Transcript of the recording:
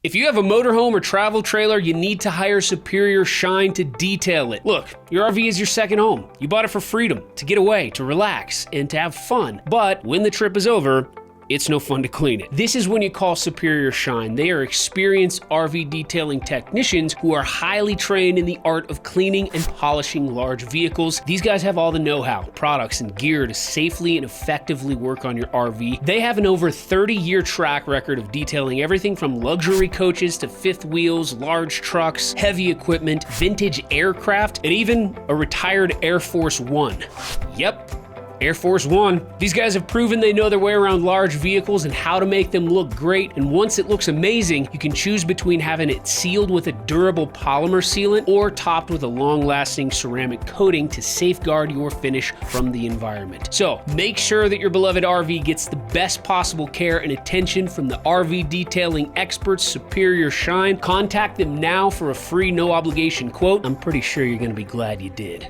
If you have a motorhome or travel trailer, you need to hire Superior Shine to detail it. Look, your RV is your second home. You bought it for freedom, to get away, to relax, and to have fun. But when the trip is over, it's no fun to clean it. This is when you call Superior Shine. They are experienced RV detailing technicians who are highly trained in the art of cleaning and polishing large vehicles. These guys have all the know-how, products, and gear to safely and effectively work on your RV. They have an over 30-year track record of detailing everything from luxury coaches to fifth wheels, large trucks, heavy equipment, vintage aircraft, and even a retired Air Force One. Yep. Air Force One. These guys have proven they know their way around large vehicles and how to make them look great, and once it looks amazing, you can choose between having it sealed with a durable polymer sealant or topped with a long-lasting ceramic coating to safeguard your finish from the environment. So make sure that your beloved RV gets the best possible care and attention from the RV detailing experts, Superior Shine. Contact them now for a free no-obligation quote. I'm pretty sure you're going to be glad you did.